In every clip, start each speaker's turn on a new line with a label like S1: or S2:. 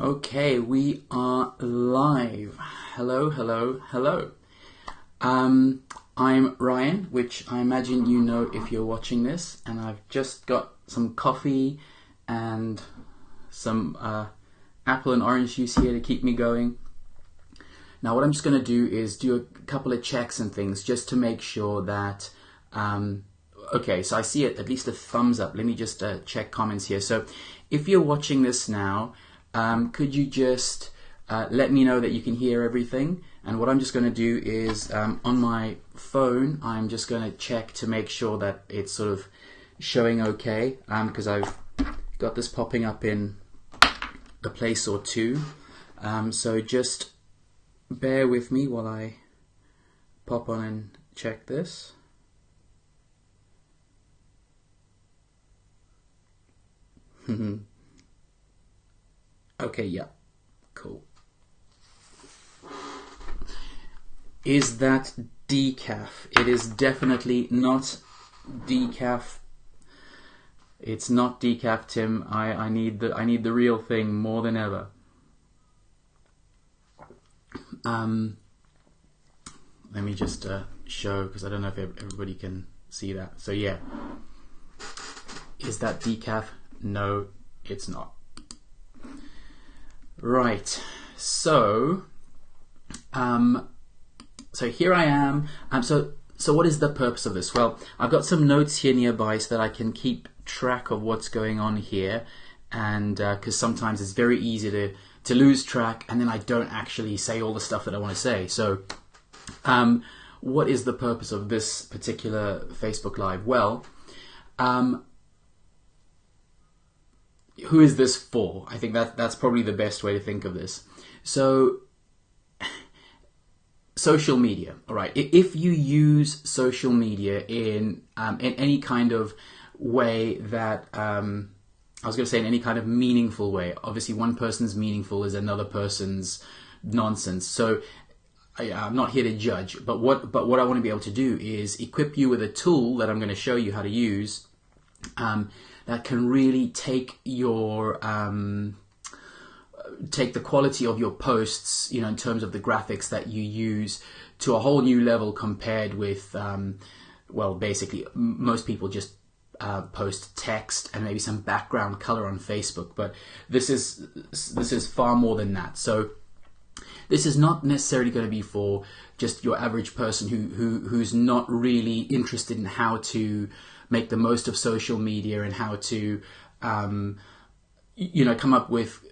S1: Okay, we are live. Hello, hello, hello. I'm Ryan, which I imagine you know if you're watching this, and I've just got some coffee and some apple and orange juice here to keep me going. Now what I'm just going to do is do a couple of checks and things just to make sure that okay, so I see it, at least a thumbs up. Let me just check comments here. So if you're watching this now, could you just let me know that you can hear everything? And what I'm just going to do is on my phone, I'm just going to check to make sure that it's sort of showing okay, because I've got this popping up in a place or two. So just bear with me while I pop on and check this. Okay, yeah, cool. Is that decaf? It is definitely not decaf. It's not decaf, Tim. I need the real thing more than ever. Let me just show, because I don't know if everybody can see that. So yeah, is that decaf? No, it's not. Right, so here I am. So what is the purpose of this? Well, I've got some notes here nearby so that I can keep track of what's going on here, and because sometimes it's very easy to lose track, and then I don't actually say all the stuff that I want to say. So what is the purpose of this particular Facebook Live? Well, who is this for? I think that's probably the best way to think of this. So, social media. All right. If you use social media in any kind of way that I was going to say in any kind of meaningful way. Obviously, one person's meaningful is another person's nonsense. So, I'm not here to judge. But what I want to be able to do is equip you with a tool that I'm going to show you how to use. That can really take your take the quality of your posts, in terms of the graphics that you use, to a whole new level compared with, well, basically most people just post text and maybe some background color on Facebook, but this is far more than that. So this is not necessarily going to be for just your average person who's not really interested in how to make the most of social media and how to, come up with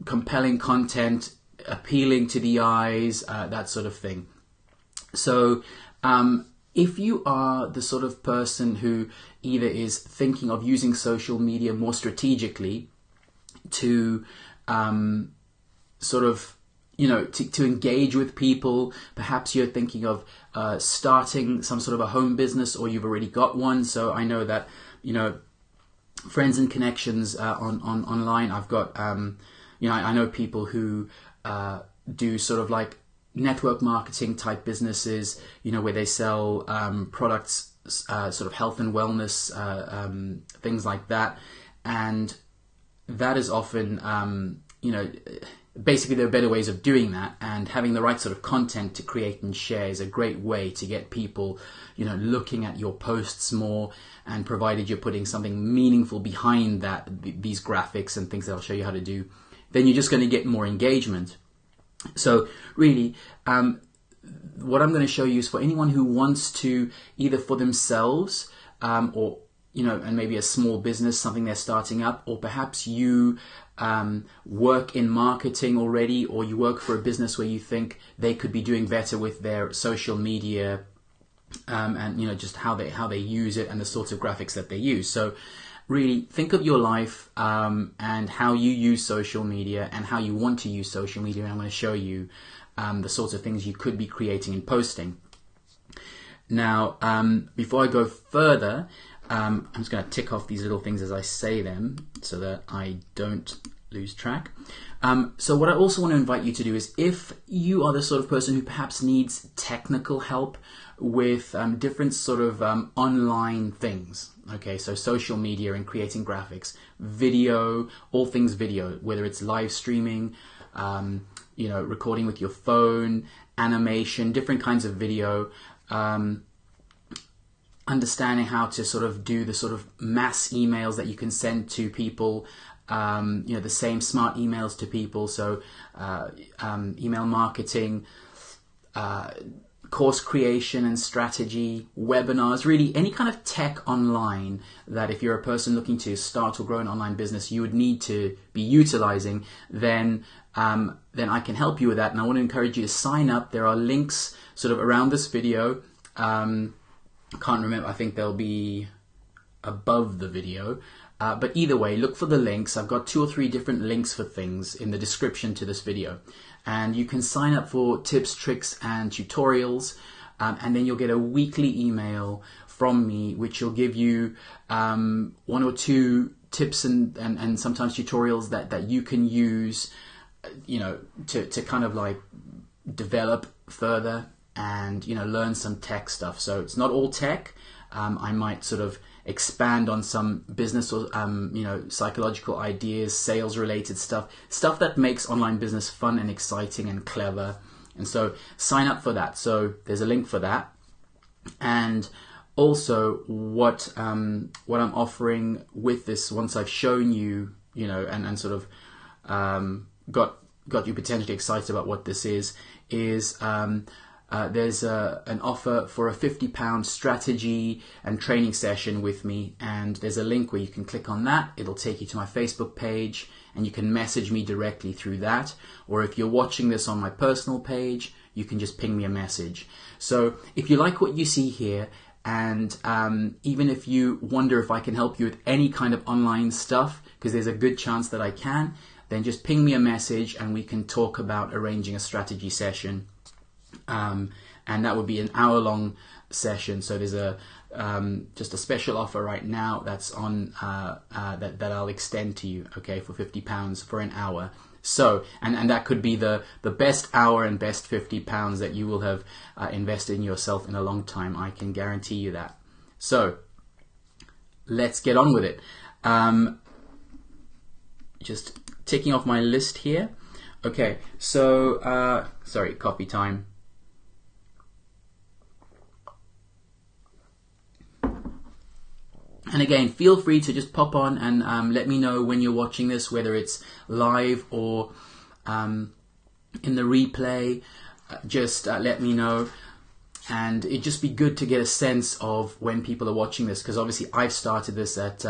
S1: compelling content, appealing to the eyes, that sort of thing. So if you are the sort of person who either is thinking of using social media more strategically to to engage with people, perhaps you're thinking of starting some sort of a home business, or you've already got one. So I know that, friends and connections online. I've got, I know people who do sort of like network marketing type businesses, where they sell products, sort of health and wellness, things like that. And that is often, basically there are better ways of doing that, and having the right sort of content to create and share is a great way to get people, looking at your posts more, and provided you're putting something meaningful behind that, these graphics and things that I'll show you how to do, then you're just going to get more engagement. So really, what I'm going to show you is for anyone who wants to, either for themselves, or and maybe a small business, something they're starting up, or perhaps you work in marketing already, or you work for a business where you think they could be doing better with their social media, and just how they use it and the sorts of graphics that they use. So really think of your life and how you use social media and how you want to use social media, and I'm going to show you the sorts of things you could be creating and posting. Now, before I go further, I'm just going to tick off these little things as I say them so that I don't lose track. So what I also want to invite you to do is, if you are the sort of person who perhaps needs technical help with different sort of online things, Okay, so social media and creating graphics, video, all things video, whether it's live streaming, recording with your phone, animation, different kinds of video, understanding how to sort of do the sort of mass emails that you can send to people, the same smart emails to people. So email marketing, course creation and strategy, webinars, really any kind of tech online that if you're a person looking to start or grow an online business, you would need to be utilizing, then I can help you with that. And I want to encourage you to sign up. There are links sort of around this video. I can't remember, I think they'll be above the video. But either way, look for the links. I've got 2 or 3 different links for things in the description to this video. And you can sign up for tips, tricks, and tutorials. And then you'll get a weekly email from me, which will give you 1 or 2 tips and sometimes tutorials that you can use, to kind of like develop further and learn some tech stuff. So it's not all tech. I might sort of expand on some business or psychological ideas, sales related stuff that makes online business fun and exciting and clever. And so sign up for that. So there's a link for that. And also what I'm offering with this, once I've shown you, and sort of got you potentially excited about what this is there's an offer for a £50 strategy and training session with me, and there's a link where you can click on that. It'll take you to my Facebook page, and you can message me directly through that. Or if you're watching this on my personal page, you can just ping me a message. So if you like what you see here, and even if you wonder if I can help you with any kind of online stuff, because there's a good chance that I can, then just ping me a message and we can talk about arranging a strategy session. And that would be an hour-long session. So there's just a special offer right now that's on that I'll extend to you, okay, for £50 for an hour. So and that could be the best hour and best £50 that you will have invested in yourself in a long time. I can guarantee you that. So let's get on with it. Just ticking off my list here. Okay, so sorry, coffee time. And again, feel free to just pop on and let me know when you're watching this, whether it's live or in the replay. Just let me know. And it'd just be good to get a sense of when people are watching this, because obviously I've started this at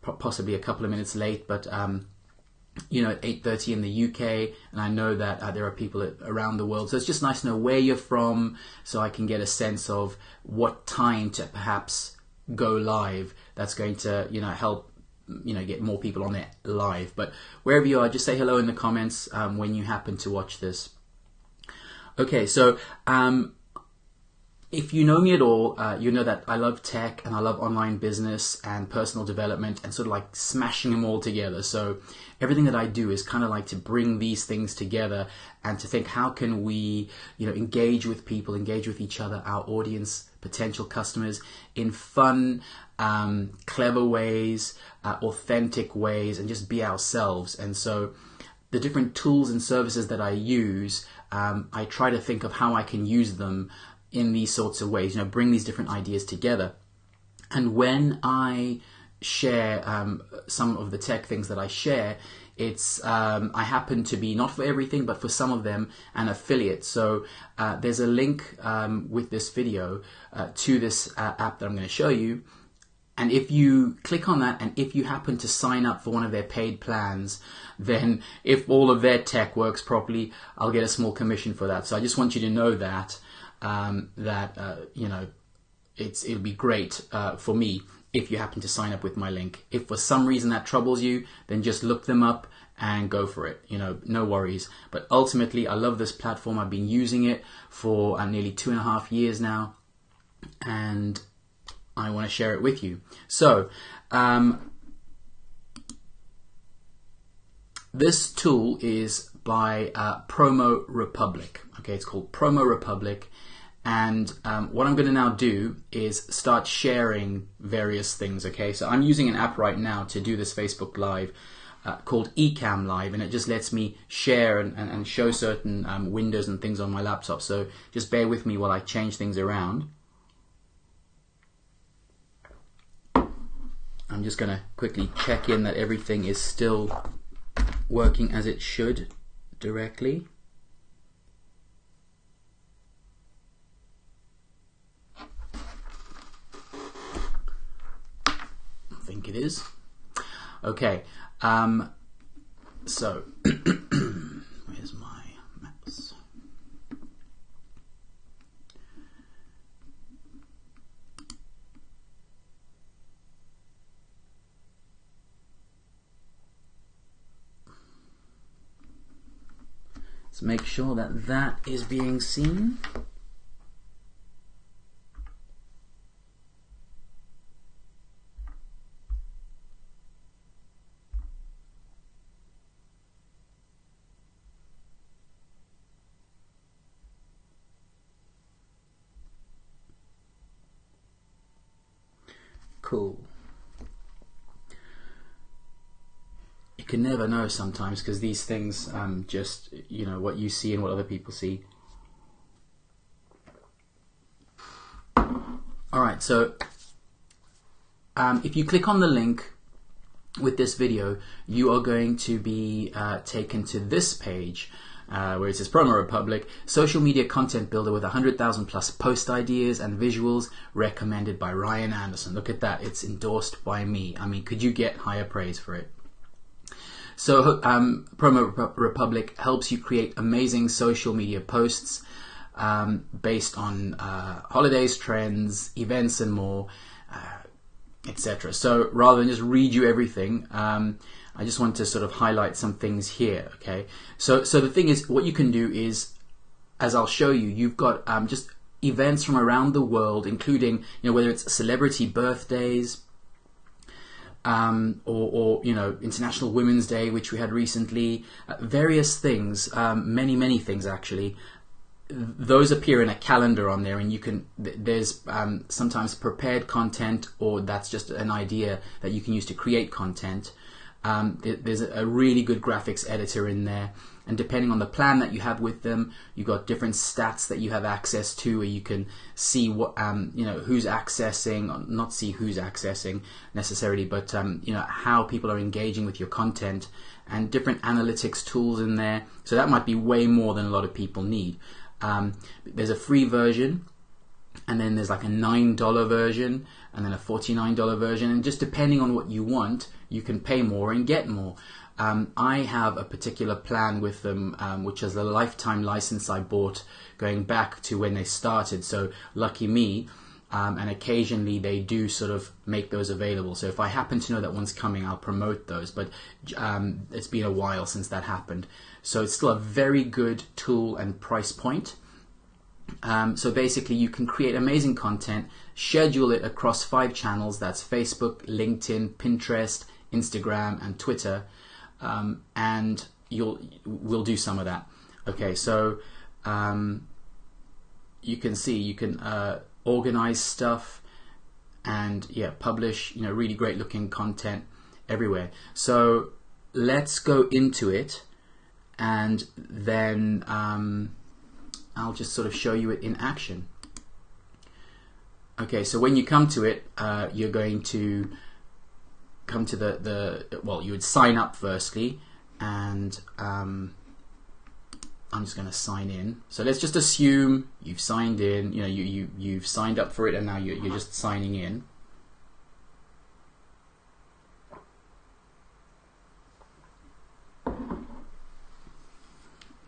S1: possibly a couple of minutes late, but at 8:30 in the UK, and I know that there are people around the world. So it's just nice to know where you're from, so I can get a sense of what time to perhaps go live. That's going to help get more people on it live. But wherever you are, just say hello in the comments when you happen to watch this. Okay, so if you know me at all, you know that I love tech and I love online business and personal development and sort of like smashing them all together. So everything that I do is kind of like to bring these things together and to think, how can we, engage with people, engage with each other, our audience, potential customers, in fun, clever ways, authentic ways, and just be ourselves. And so the different tools and services that I use, I try to think of how I can use them in these sorts of ways, bring these different ideas together. And when I share some of the tech things that I share, it's I happen to be, not for everything, but for some of them, an affiliate. So there's a link with this video to this app that I'm going to show you. And if you click on that, and if you happen to sign up for one of their paid plans, then if all of their tech works properly, I'll get a small commission for that. So I just want you to know that it'll be great for me if you happen to sign up with my link. If for some reason that troubles you, then just look them up and go for it. No worries. But ultimately, I love this platform. I've been using it for nearly 2.5 years now, and I want to share it with you. So this tool is by PromoRepublic. Okay, it's called PromoRepublic, And what I'm going to now do is start sharing various things. Okay, so I'm using an app right now to do this Facebook Live called Ecamm Live, and it just lets me share and show certain windows and things on my laptop. So just bear with me while I change things around. I'm just going to quickly check in that everything is still working as it should directly. I think it is. Okay, so where's my maps? Let's make sure that that is being seen. Cool. You can never know sometimes, because these things just, you know, what you see and what other people see. Alright, so if you click on the link with this video, you are going to be taken to this page where it says PromoRepublic, social media content builder with 100,000 plus post ideas and visuals, recommended by Ryan Anderson. Look at that, it's endorsed by me. I mean, could you get higher praise for it? So PromoRepublic helps you create amazing social media posts based on holidays, trends, events, and more, etc. So rather than just read you everything, I just want to sort of highlight some things here. Okay, so the thing is, what you can do is, as I'll show you, you've got just events from around the world, including, you know, whether it's celebrity birthdays, or you know, International Women's Day, which we had recently, various things, many things actually. Those appear in a calendar on there, and you can, there's sometimes prepared content, or that's just an idea that you can use to create content. There's a really good graphics editor in there, and depending on the plan that you have with them, you've got different stats that you have access to, where you can see what you know, who's accessing, not see who's accessing necessarily, but you know, how people are engaging with your content, and different analytics tools in there. So that might be way more than a lot of people need. There's a free version, and then there's like a $9 version, and then a $49 version, and just depending on what you want, you can pay more and get more. I have a particular plan with them, which is a lifetime license I bought going back to when they started, so lucky me. And occasionally they do sort of make those available, so if I happen to know that one's coming, I'll promote those, but it's been a while since that happened. So it's still a very good tool and price point. So basically you can create amazing content, schedule it across 5 channels, that's Facebook, LinkedIn, Pinterest, Instagram, and Twitter, and we'll do some of that. Okay, so you can see, you can organize stuff, and yeah, publish, you know, really great looking content everywhere. So let's go into it, and then I'll just sort of show you it in action. Okay, so when you come to it, you're going to come to well, you would sign up firstly, and I'm just going to sign in. So let's just assume you've signed in, you know, you've signed up for it, and now you're just signing in.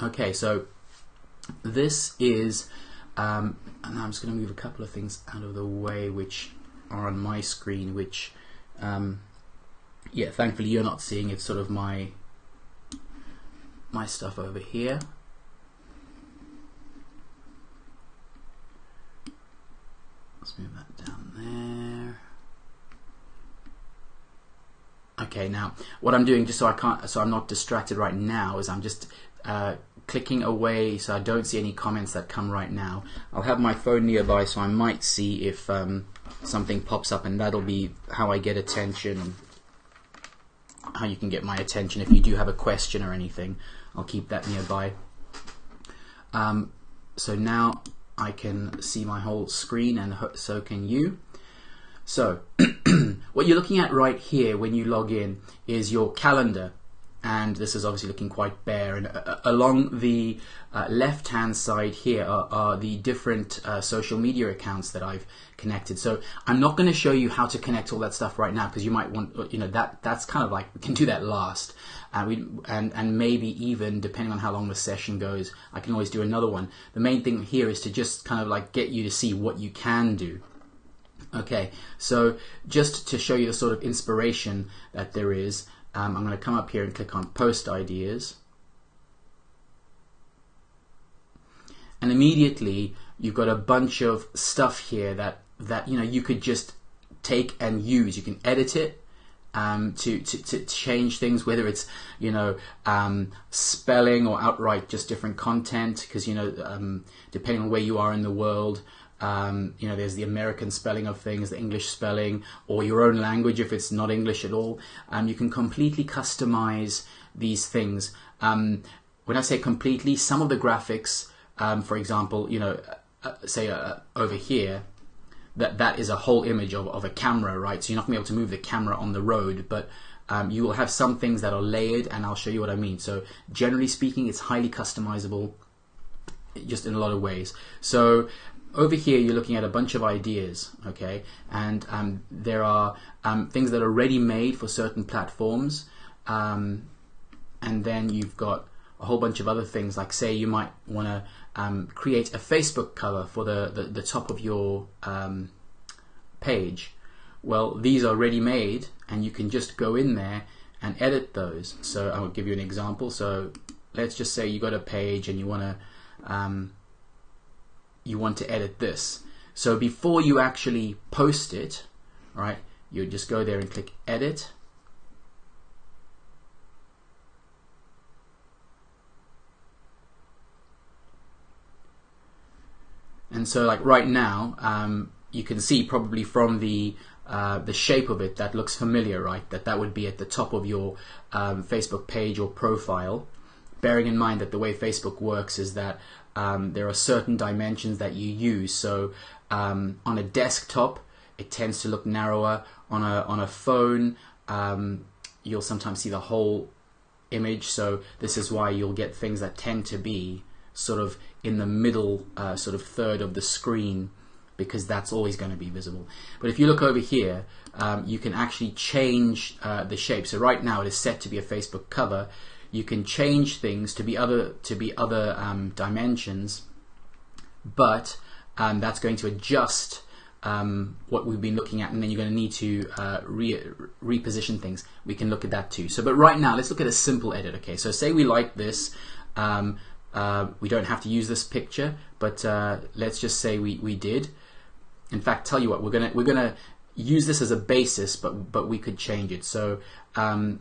S1: Okay, so this is, and I'm just going to move a couple of things out of the way which are on my screen, which, yeah, thankfully you're not seeing. It's sort of my stuff over here. Let's move that down there. Okay, now what I'm doing, just so I'm not distracted right now, is I'm just clicking away, so I don't see any comments that come right now. I'll have my phone nearby, so I might see if something pops up, and that'll be how I get attention, how you can get my attention if you do have a question or anything. I'll keep that nearby. So now I can see my whole screen, and so can you. So what you're looking at right here when you log in is your calendar, and this is obviously looking quite bare, and along the left hand side here are the different social media accounts that I've connected. So I'm not going to show you how to connect all that stuff right now, because you might want, you know, that's kind of like, we can do that last, and maybe even depending on how long the session goes, I can always do another one. The main thing here is to just kind of like get you to see what you can do. Okay, so just to show you the sort of inspiration that there is, I'm going to come up here and click on Post Ideas. And immediately you've got a bunch of stuff here that you know, you could just take and use. You can edit it to change things, whether it's, you know, spelling or outright just different content, because, you know, depending on where you are in the world, you know, there's the American spelling of things, the English spelling, or your own language if it's not English at all. You can completely customize these things. When I say completely, some of the graphics, for example, you know, say over here, that is a whole image of a camera, right? So you're not going to be able to move the camera on the road, but you will have some things that are layered, and I'll show you what I mean. So generally speaking, it's highly customizable, just in a lot of ways. So over here you're looking at a bunch of ideas, okay, and there are things that are ready made for certain platforms, and then you've got a whole bunch of other things, like say you might want to create a Facebook cover for the top of your page. Well, these are ready made, and you can just go in there and edit those. So I'll give you an example. So let's just say you got a page and you want to edit this. So before you actually post it, right, you just go there and click edit. And so like right now, you can see probably from the shape of it that looks familiar, right? That would be at the top of your Facebook page or profile. Bearing in mind that the way Facebook works is that there are certain dimensions that you use. So on a desktop, it tends to look narrower. On a phone, you'll sometimes see the whole image. So this is why you'll get things that tend to be sort of in the middle sort of third of the screen, because that's always going to be visible. But if you look over here, you can actually change the shape. So right now it is set to be a Facebook cover. You can change things to be other dimensions, but that's going to adjust what we've been looking at, and then you're going to need to reposition things. We can look at that too. So, but right now, let's look at a simple edit. Okay, so say we like this. We don't have to use this picture, but let's just say we did. In fact, tell you what, we're gonna use this as a basis, but we could change it. So I'll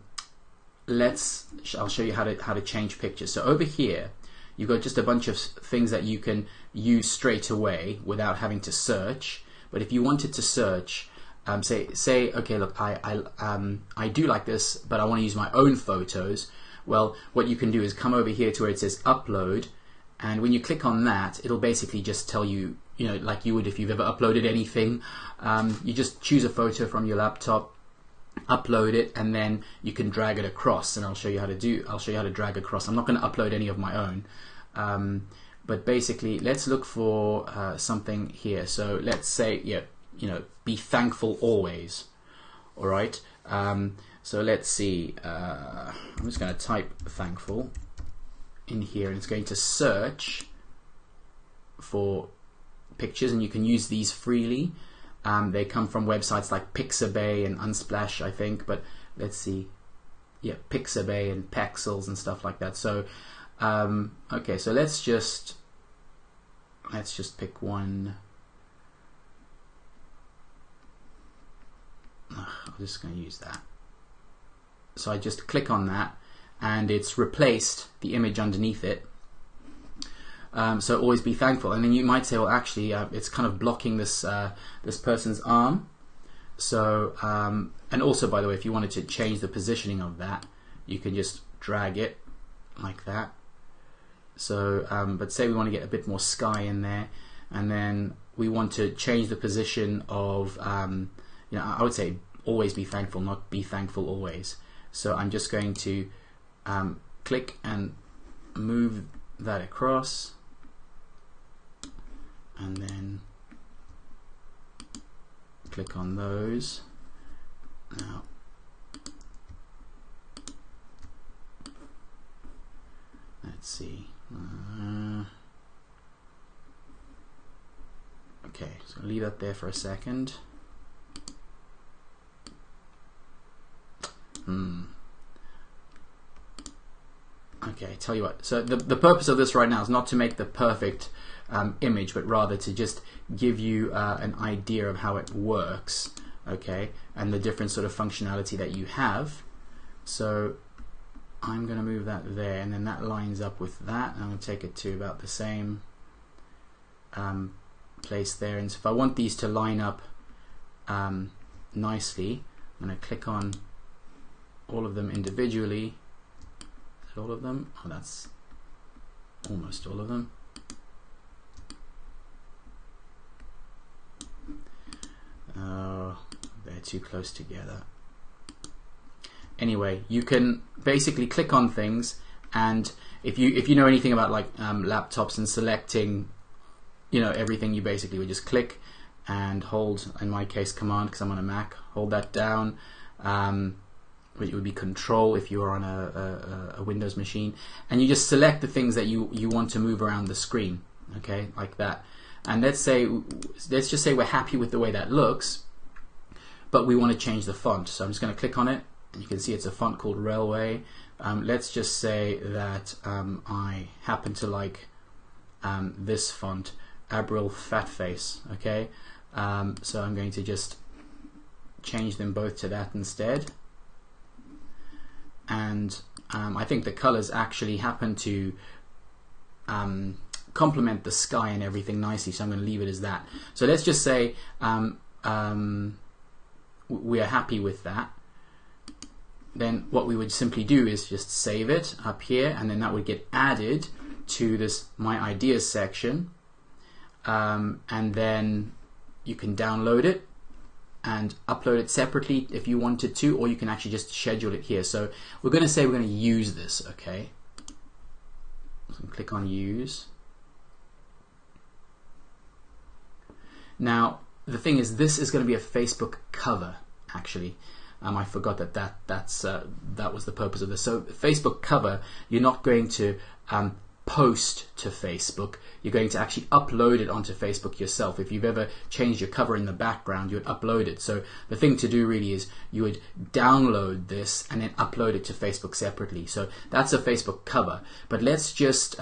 S1: show you how to change pictures. So over here, you've got just a bunch of things that you can use straight away without having to search. But if you wanted to search, say, okay, look, I do like this, but I want to use my own photos. Well, what you can do is come over here to where it says upload, and when you click on that, it'll basically just tell you, you know, like you would if you've ever uploaded anything. You just choose a photo from your laptop, upload it, and then you can drag it across, and I'll show you how to drag across. I'm not going to upload any of my own, but basically let's look for something here. So let's say, yeah, you know, be thankful always. All right, so let's see, I'm just going to type thankful in here, and it's going to search for pictures, and you can use these freely. They come from websites like Pixabay and Unsplash, I think, but let's see, yeah, Pixabay and Pexels and stuff like that. So okay, so let's just pick one. I'm just going to use that. So I just click on that, and it's replaced the image underneath it. So always be thankful. And then you might say, well, actually, it's kind of blocking this this person's arm. So, and also, by the way, if you wanted to change the positioning of that, you can just drag it like that. So, but say we want to get a bit more sky in there, and then we want to change the position of, you know, I would say always be thankful, not be thankful always. So I'm just going to click and move that across, and then click on those. Now, let's see. Okay, so leave that there for a second. Okay, tell you what. So the purpose of this right now is not to make the perfect image, but rather to just give you an idea of how it works, okay, and the different sort of functionality that you have. So I'm going to move that there, and then that lines up with that. I'm going to take it to about the same place there. And so if I want these to line up nicely, I'm going to click on all of them individually. Is it all of them? Oh, that's almost all of them. They're too close together. Anyway, you can basically click on things, and if you know anything about like laptops and selecting, you know, everything, you basically would just click and hold, in my case Command because I'm on a Mac, hold that down. It would be Control if you are on a Windows machine, and you just select the things that you want to move around the screen, okay, like that. And let's just say we're happy with the way that looks, but we want to change the font. So I'm just going to click on it, and you can see it's a font called Railway. Let's just say that I happen to like this font, Abril Fatface, okay. So I'm going to just change them both to that instead. And I think the colors actually happen to complement the sky and everything nicely, so I'm going to leave it as that. So let's just say we are happy with that. Then what we would simply do is just save it up here, and then that would get added to this My Ideas section, and then you can download it and upload it separately if you wanted to, or you can actually just schedule it here. So we're going to say we're going to use this, okay? So click on Use. Now the thing is, this is going to be a Facebook cover actually. I forgot that was the purpose of this. So Facebook cover, you're not going to post to Facebook, you're going to actually upload it onto Facebook yourself. If you've ever changed your cover in the background, you would upload it. So the thing to do really is you would download this and then upload it to Facebook separately. So that's a Facebook cover. But let's just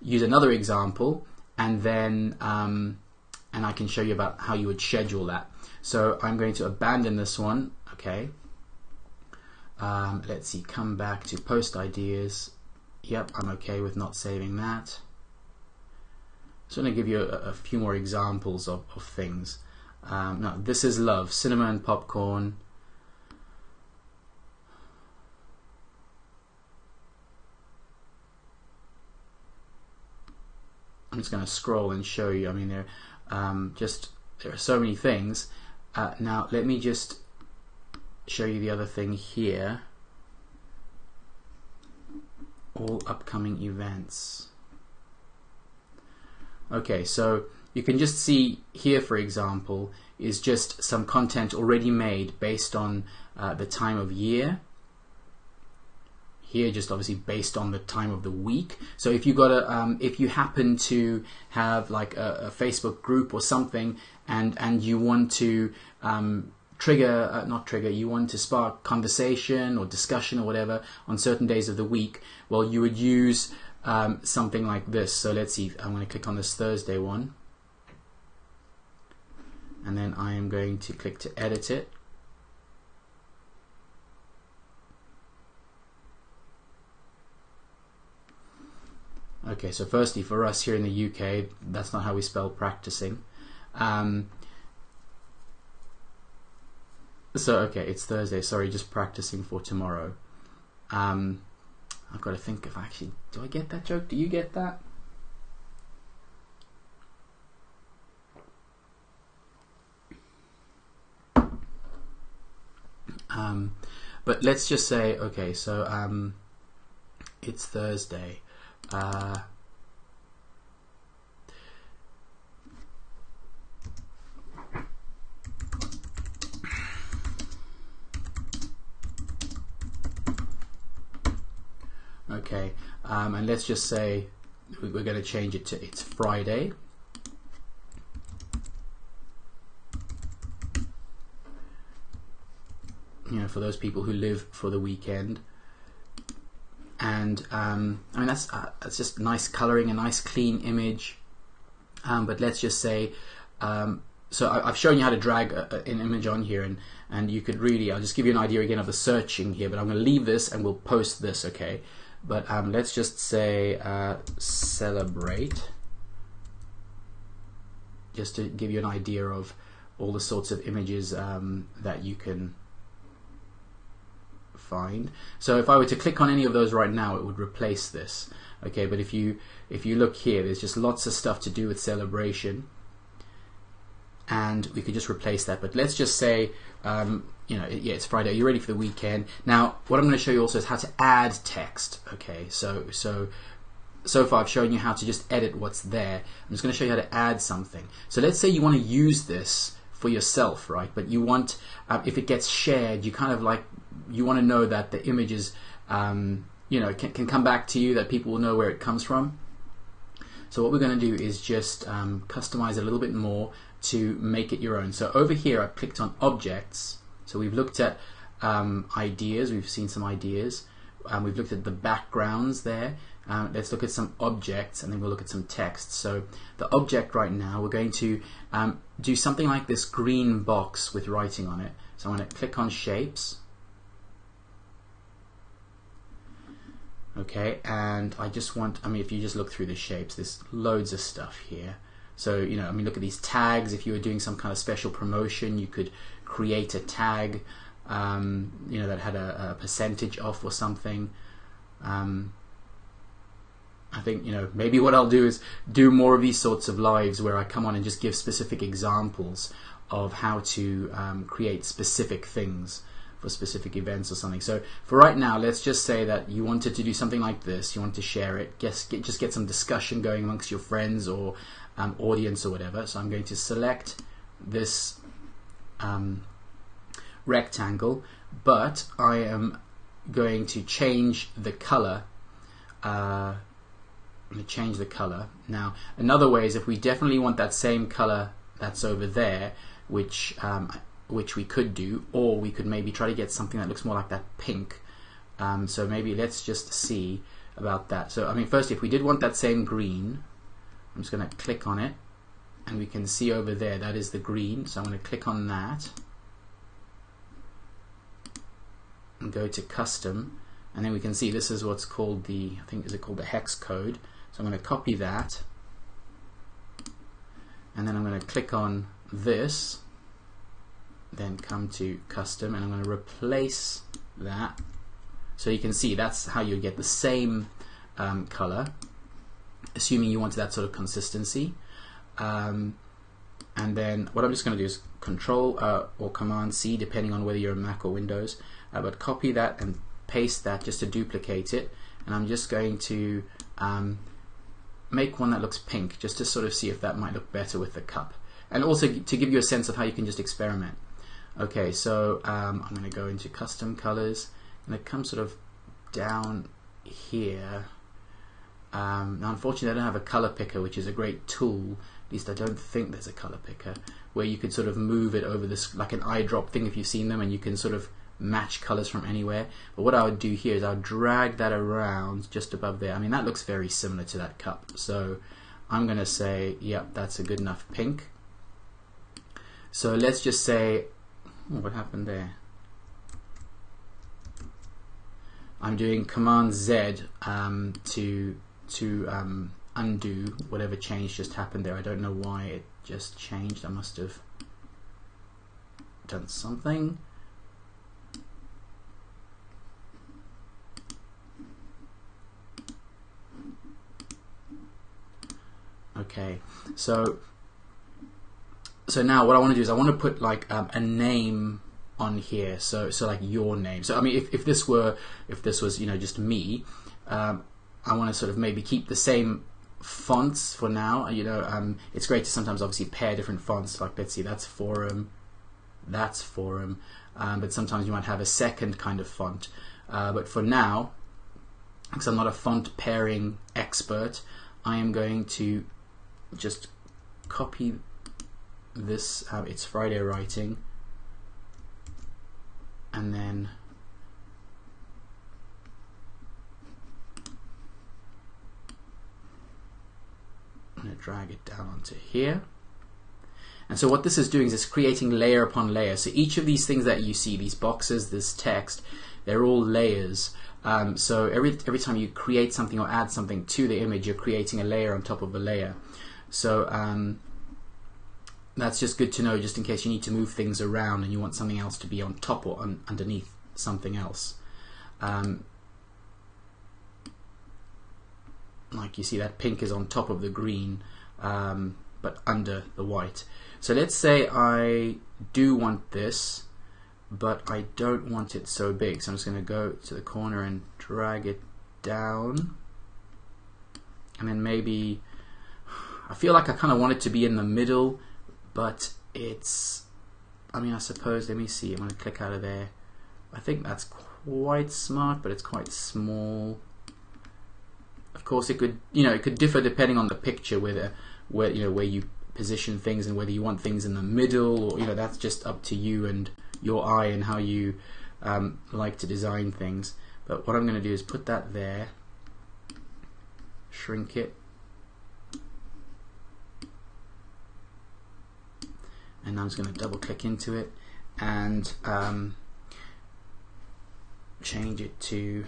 S1: use another example, and then and I can show you about how you would schedule that. So I'm going to abandon this one, okay. Let's see, come back to Post Ideas. Yep, I'm okay with not saving that. So I'm going to give you a few more examples of things. Now, This Is Love, Cinema and Popcorn. I'm just going to scroll and show you. I mean, there are so many things. Now, let me just show you the other thing here. All upcoming events. Okay, so you can just see here, for example, is just some content already made based on the time of year. Here, just obviously based on the time of the week. So if you if you happen to have like a Facebook group or something, and you want to you want to spark conversation or discussion or whatever on certain days of the week, well, you would use something like this. So let's see, I'm going to click on this Thursday one, and then I am going to click to edit it. Okay, so firstly, for us here in the UK, that's not how we spell practicing. So okay, it's Thursday. Sorry, just practicing for tomorrow. I've got to think if I actually do. I get that joke? Do you get that? But let's just say, okay, so it's Thursday. Okay, and let's just say we're going to change it to it's Friday. You know, for those people who live for the weekend. And I mean, that's just nice coloring, a nice clean image. But let's just say, so I've shown you how to drag an image on here, and you could really, I'll just give you an idea again of the searching here, but I'm going to leave this and we'll post this, okay? But let's just say celebrate, just to give you an idea of all the sorts of images that you can find. So if I were to click on any of those right now, it would replace this, okay? But if you look here, there's just lots of stuff to do with celebration, and we could just replace that. But let's just say you know, yeah, it's Friday, you're ready for the weekend. Now what I'm going to show you also is how to add text, okay? So far I've shown you how to just edit what's there. I'm just going to show you how to add something. So let's say you want to use this for yourself, right? But you want, if it gets shared, you kind of like, you want to know that the images, you know, can come back to you, that people will know where it comes from. So what we're going to do is just customize it a little bit more to make it your own. So over here I've clicked on objects. So we've looked at ideas, we've seen some ideas, we've looked at the backgrounds there. Let's look at some objects, and then we'll look at some text. So the object right now, we're going to do something like this green box with writing on it. So I'm going to click on shapes. Okay, and I just want, I mean, if you just look through the shapes, there's loads of stuff here. So, you know, I mean, look at these tags. If you were doing some kind of special promotion, you could create a tag, you know, that had a percentage off or something. I think, you know, maybe what I'll do is do more of these sorts of lives where I come on and just give specific examples of how to create specific things for specific events or something. So for right now, let's just say that you wanted to do something like this. You want to share it, just get some discussion going amongst your friends or audience or whatever. So I'm going to select this rectangle, but I am going to change the color. I'm going to change the color. Now, another way is if we definitely want that same color that's over there, which we could do, or we could maybe try to get something that looks more like that pink. So maybe let's just see about that. So I mean, first, if we did want that same green, I'm just going to click on it, and we can see over there that is the green. So I'm going to click on that and go to custom, and then we can see this is what's called the, I think, is it called the hex code. So I'm going to copy that, and then I'm going to click on this, then come to custom, and I'm going to replace that. So you can see that's how you get the same color, assuming you wanted that sort of consistency. And then what I'm just going to do is Control or Command C, depending on whether you're on Mac or Windows, but copy that and paste that just to duplicate it. And I'm just going to make one that looks pink, just to sort of see if that might look better with the cup, and also to give you a sense of how you can just experiment. Okay, so I'm going to go into custom colors, and it comes sort of down here. Now unfortunately I don't have a color picker, which is a great tool. At least I don't think there's a color picker where you could sort of move it over this, like an eyedrop thing if you've seen them, and you can sort of match colors from anywhere. But what I would do here is I would drag that around just above there. I mean, that looks very similar to that cup, so I'm going to say, yep, that's a good enough pink. So let's just say, oh, what happened there? I'm doing Command Z to to undo whatever change just happened there. I don't know why it just changed. I must have done something. Okay, so now what I want to do is I want to put like a name on here, so like your name. So I mean, if this was, you know, just me, I want to sort of maybe keep the same fonts for now. You know, it's great to sometimes obviously pair different fonts. Like let's see, that's Forum, but sometimes you might have a second kind of font. But for now, because I'm not a font pairing expert, I am going to just copy this. It's Friday Writing, and then I'm going to drag it down onto here. And so what this is doing is it's creating layer upon layer. So each of these things that you see, these boxes, this text, they're all layers. So every time you create something or add something to the image, you're creating a layer on top of a layer. So that's just good to know, just in case you need to move things around and you want something else to be on top or underneath something else. Like you see, that pink is on top of the green, but under the white. So let's say I do want this, but I don't want it so big. So I'm just going to go to the corner and drag it down. And then maybe, I feel like I kind of want it to be in the middle, but it's, I mean, I suppose, let me see, I'm going to click out of there. I think that's quite smart, but it's quite small. Of course, it could, you know, it could differ depending on the picture, where you position things and whether you want things in the middle, or, you know, that's just up to you and your eye and how you like to design things. But what I'm going to do is put that there, shrink it, and I'm just going to double click into it and change it to,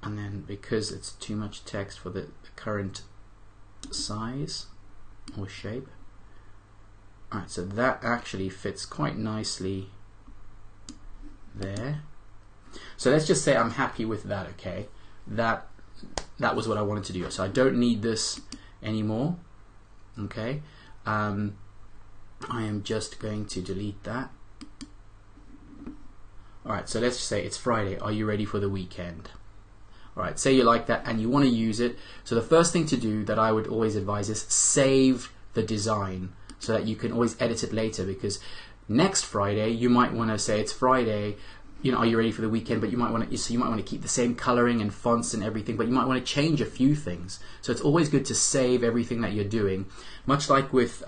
S1: and then because it's too much text for the current size or shape. Alright, so that actually fits quite nicely there. So let's just say I'm happy with that. Okay, that was what I wanted to do. So I don't need this anymore. Okay, I am just going to delete that. Alright, so let's just say it's Friday. Are you ready for the weekend? Alright, say you like that and you want to use it. So the first thing to do that I would always advise is save the design, so that you can always edit it later, because next Friday you might want to say it's Friday, you know, are you ready for the weekend? But you might want to keep the same coloring and fonts and everything, but you might want to change a few things. So it's always good to save everything that you're doing, much like with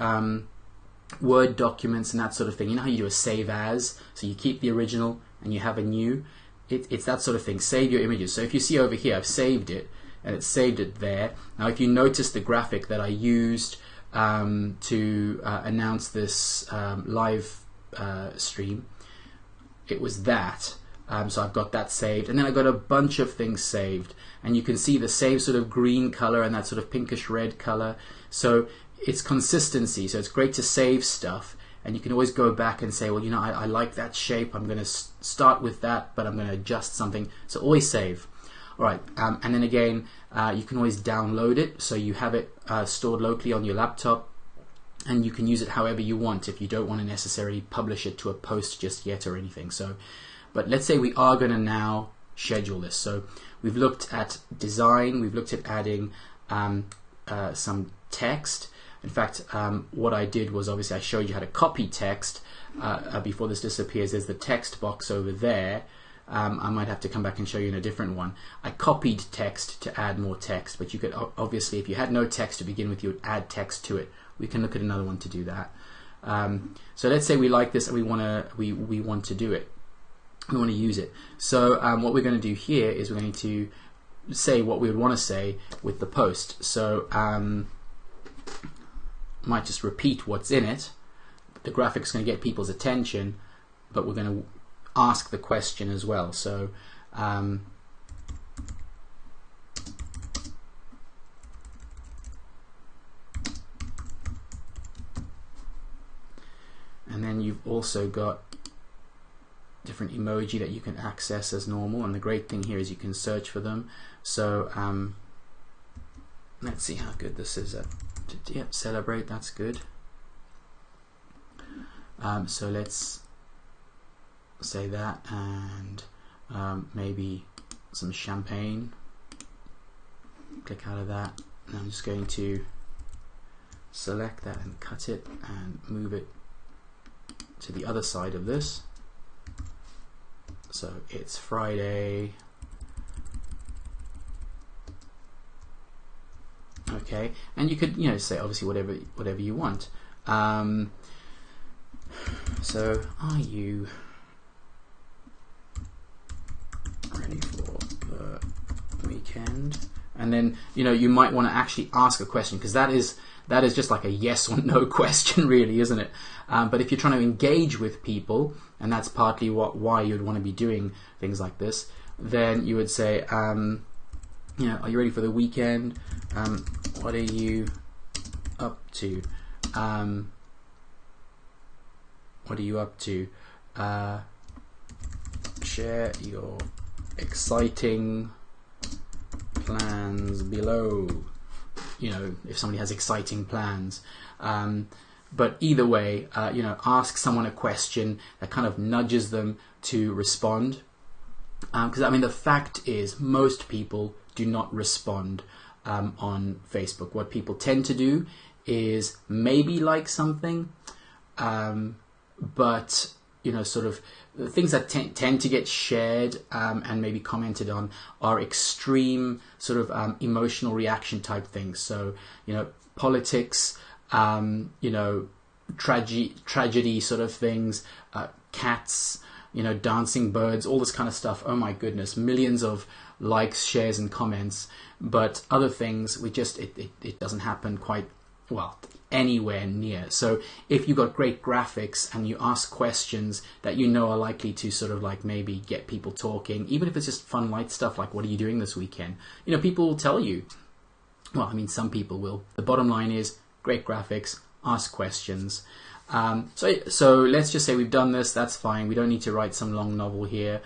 S1: Word documents and that sort of thing. You know how you do a save as, so you keep the original and you have a new. It's that sort of thing. Save your images. So if you see over here, I've saved it and it's saved it there. Now if you notice the graphic that I used to announce this live stream, it was that. So I've got that saved, and then I've got a bunch of things saved, and you can see the same sort of green color and that sort of pinkish red color. So it's consistency. So it's great to save stuff, and you can always go back and say, well, you know, I like that shape, I'm going to start with that, but I'm going to adjust something. So always save. Alright, and then again, you can always download it, so you have it stored locally on your laptop, and you can use it however you want if you don't want to necessarily publish it to a post just yet or anything. So, but let's say we are going to now schedule this. So we've looked at design, we've looked at adding some text. In fact, what I did was, obviously I showed you how to copy text. Before this disappears, there's the text box over there. I might have to come back and show you in a different one. I copied text to add more text, but you could obviously, if you had no text to begin with, you would add text to it. We can look at another one to do that. So let's say we like this and we want to do it. We want to use it. So what we're going to do here is we're going to say what we would want to say with the post. So might just repeat what's in it. The graphic's going to get people's attention, but we're going to ask the question as well. So And then you've also got different emoji that you can access as normal, and the great thing here is you can search for them. So let's see how good this is at. Yep, celebrate, that's good. So let's say that, and maybe some champagne. Click out of that, and I'm just going to select that and cut it and move it to the other side of this. So it's Friday. Okay, and you could, you know, say obviously whatever you want. So are you ready for the weekend? And then, you know, you might want to actually ask a question, because that is just like a yes or no question, really, isn't it? But if you're trying to engage with people, and that's partly why you'd want to be doing things like this, then you would say, you know, are you ready for the weekend? What are you up to? What are you up to? Share your exciting plans below. You know, if somebody has exciting plans. But either way, you know, ask someone a question that kind of nudges them to respond. Because I mean, the fact is, most people do not respond on Facebook. What people tend to do is maybe like something, but you know, sort of the things that tend to get shared and maybe commented on are extreme sort of emotional reaction type things. So, you know, politics, you know, tragedy sort of things, cats, you know, dancing birds, all this kind of stuff. Oh my goodness, millions of likes, shares, and comments. But other things, it doesn't happen quite well anywhere near. So if you've got great graphics and you ask questions that you know are likely to sort of like maybe get people talking, even if it's just fun light stuff like what are you doing this weekend, you know, people will tell you. Well, I mean, some people will. The bottom line is great graphics, ask questions. So let's just say we've done this, that's fine. We don't need to write some long novel here.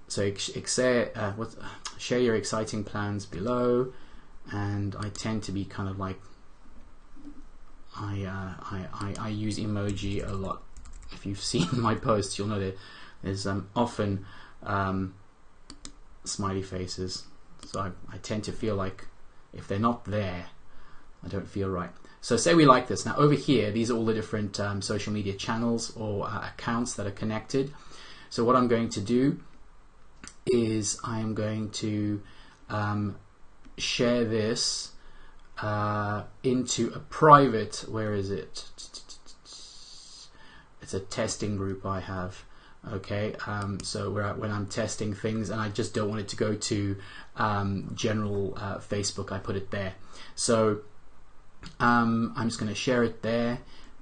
S1: So share your exciting plans below, and I tend to be kind of like, I use emoji a lot. If you've seen my posts, you'll know that there's often smiley faces. So I tend to feel like if they're not there, I don't feel right. So say we like this. Now over here, these are all the different social media channels or accounts that are connected. So what I'm going to do is I am going to share this into a private, where is it? It's a testing group I have. Okay, so when I'm testing things and I just don't want it to go to general Facebook, I put it there. So I'm just going to share it there,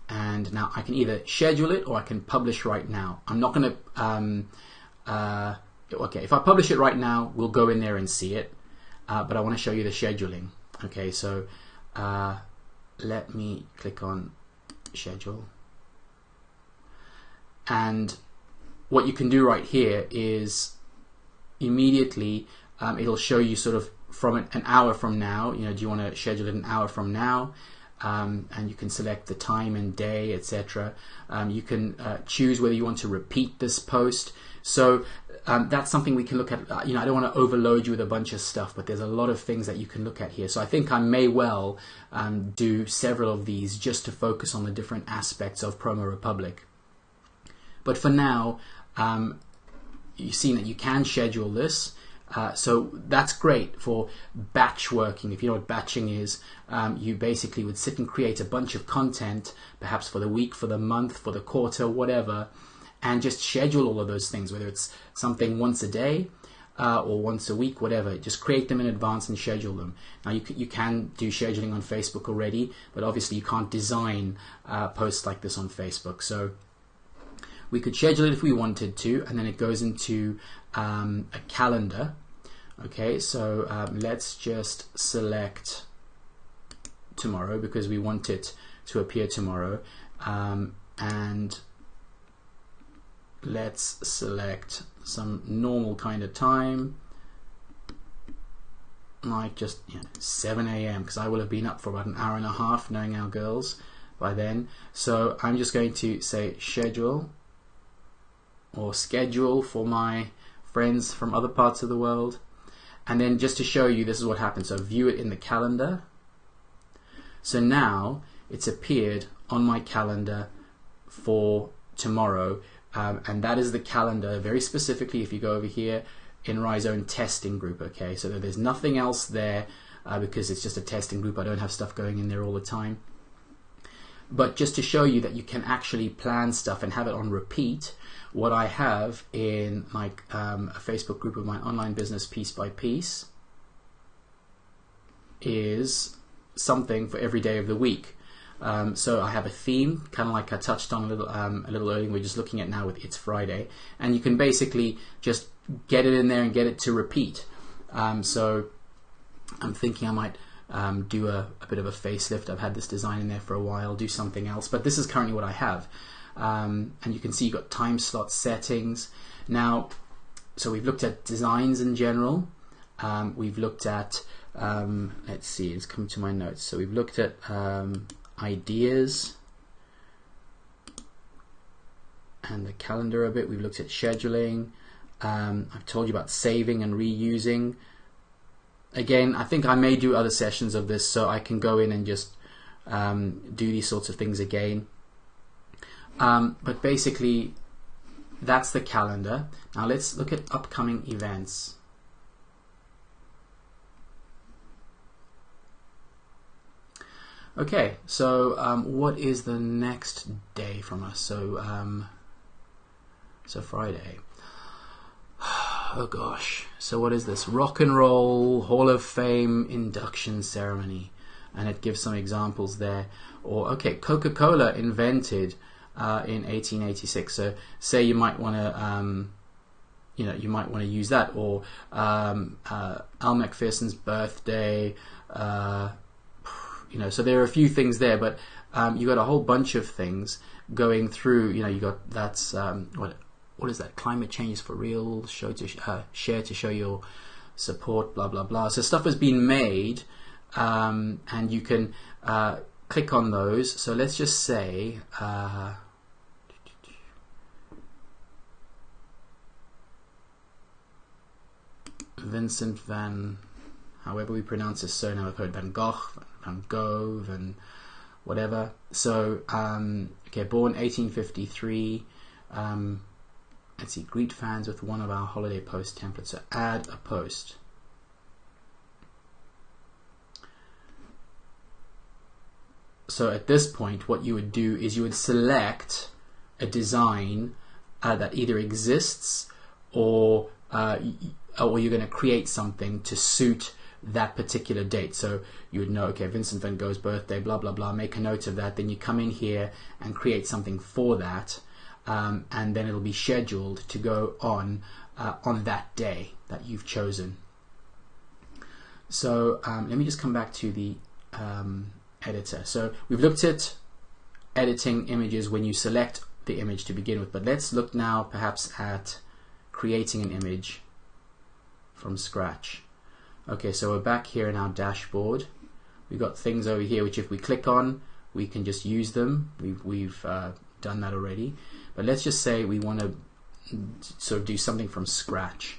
S1: and now I can either schedule it or I can publish right now. I'm not going to okay, if I publish it right now, we'll go in there and see it, but I want to show you the scheduling. Okay, so let me click on schedule, and what you can do right here is immediately it'll show you sort of from an hour from now, you know, do you want to schedule it an hour from now? And you can select the time and day, etc. You can choose whether you want to repeat this post. So that's something we can look at. You know, I don't want to overload you with a bunch of stuff, but there's a lot of things that you can look at here. So I think I may well do several of these just to focus on the different aspects of PromoRepublic. But for now, you've seen that you can schedule this. So that's great for batch working. If you know what batching is, you basically would sit and create a bunch of content, perhaps for the week, for the month, for the quarter, whatever, and just schedule all of those things, whether it's something once a day or once a week, whatever. Just create them in advance and schedule them. Now you can do scheduling on Facebook already, but obviously you can't design posts like this on Facebook. So we could schedule it if we wanted to, and then it goes into a calendar. Okay, so let's just select tomorrow because we want it to appear tomorrow, and let's select some normal kind of time, like just 7 a.m. because I will have been up for about an hour and a half, knowing our girls by then. So I'm just going to say schedule or schedule for my friends from other parts of the world, and then just to show you, this is what happens. So view it in the calendar. So now it's appeared on my calendar for tomorrow, and that is the calendar very specifically. If you go over here in Rhizome testing group, okay, so there's nothing else there because it's just a testing group. I don't have stuff going in there all the time, but just to show you that you can actually plan stuff and have it on repeat. What I have in my a Facebook group of my online business piece by piece is something for every day of the week. So I have a theme, kind of like I touched on a little earlier. We're just looking at now with It's Friday, and you can basically just get it in there and get it to repeat. So I'm thinking I might do a bit of a facelift. I've had this design in there for a while, do something else, but this is currently what I have. And you can see you've got time slot settings. Now, so we've looked at designs in general. We've looked at, let's see, it's come to my notes. So we've looked at ideas and the calendar a bit. We've looked at scheduling. I've told you about saving and reusing. Again, I think I may do other sessions of this, so I can go in and just do these sorts of things again. But basically, that's the calendar. Now let's look at upcoming events. Okay, so what is the next day from us? So Friday. Oh gosh. So what is this? Rock and Roll Hall of Fame induction ceremony, and it gives some examples there. Or okay, Coca-Cola invented in 1886. So say you might want to you might want to use that, or Al Macpherson's birthday. So there are a few things there, but you got a whole bunch of things going through. You got that's what is that? Climate change is for real. Share to show your support. Blah blah blah. So stuff has been made, and you can click on those. So let's just say. Vincent van, however we pronounce his surname. I've heard Van Gogh, Van Gogh, and whatever. So, okay, born 1853. Let's see, greet fans with one of our holiday post templates. So add a post. So at this point, what you would do is you would select a design that either exists or you're going to create something to suit that particular date. So you would know, okay, Vincent van Gogh's birthday, blah blah blah, make a note of that. Then you come in here and create something for that, and then it'll be scheduled to go on that day that you've chosen. So let me just come back to the editor. So we've looked at editing images when you select the image to begin with, but let's look now perhaps at creating an image from scratch. Okay, so we're back here in our dashboard. We've got things over here which if we click on, we can just use them. We've done that already. But let's just say we want to sort of do something from scratch.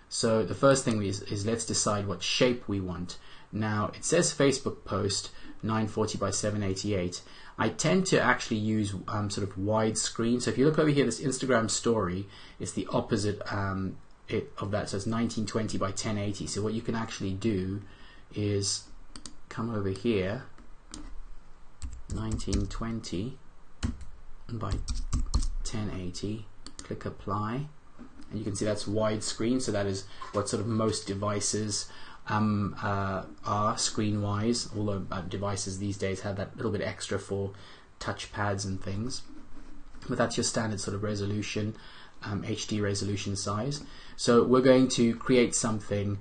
S1: So the first thing is let's decide what shape we want. Now it says Facebook post 940 by 788. I tend to actually use sort of widescreen. So if you look over here, this Instagram story is the opposite of that. So it's 1920 by 1080. So what you can actually do is come over here, 1920 by 1080, click apply, and you can see that's widescreen. So that is what sort of most devices are screen-wise, although devices these days have that little bit extra for touchpads and things. but that's your standard sort of resolution, HD resolution size. So we're going to create something.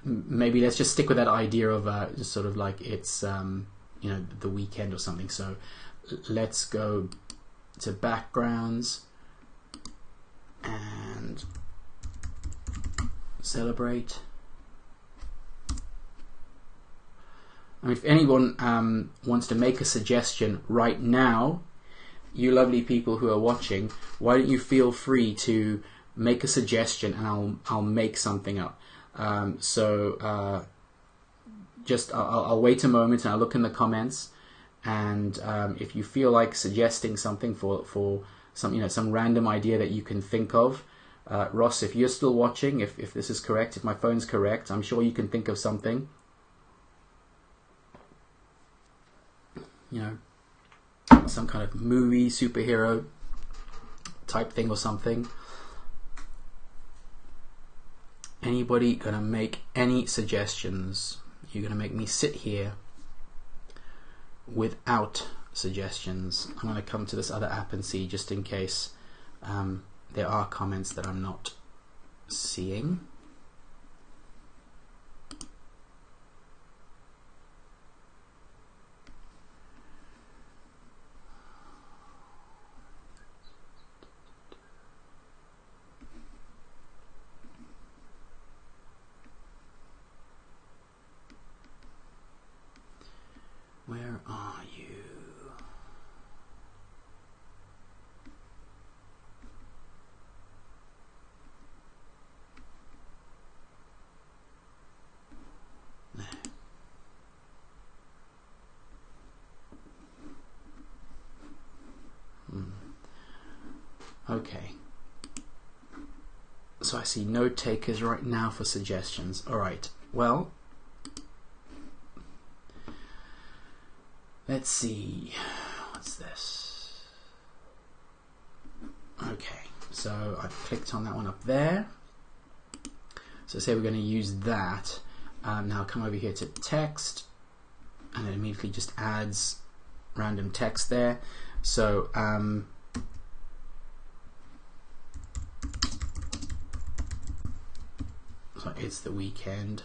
S1: Maybe let's just stick with that idea of just sort of like it's you know, the weekend or something. So let's go to backgrounds and celebrate. I mean, if anyone wants to make a suggestion right now, you lovely people who are watching, why don't you feel free to make a suggestion and I'll make something up. Just I'll wait a moment and I'll look in the comments, and if you feel like suggesting something for some, you know, some random idea that you can think of, Ross, if you're still watching, if this is correct, if my phone's correct, I'm sure you can think of something. You know, some kind of movie, superhero type thing or something. Anybody gonna make any suggestions? You're gonna make me sit here without suggestions. I'm gonna come to this other app and see, just in case there are comments that I'm not seeing. Where are you? There. Okay. So I see no takers right now for suggestions. All right. Well, let's see. What's this? Okay. So I've clicked on that one up there. So say we're going to use that. Now come over here to text, and it immediately just adds random text there. So so it's the weekend.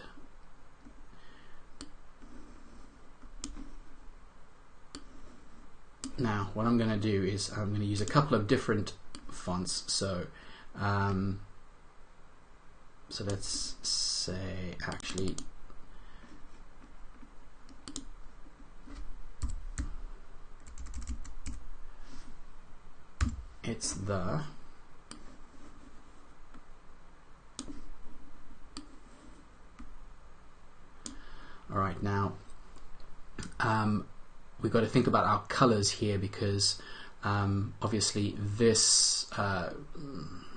S1: Now what I'm going to do is I'm going to use a couple of different fonts. So so let's say, actually, it's the all right. Now we've got to think about our colors here, because obviously this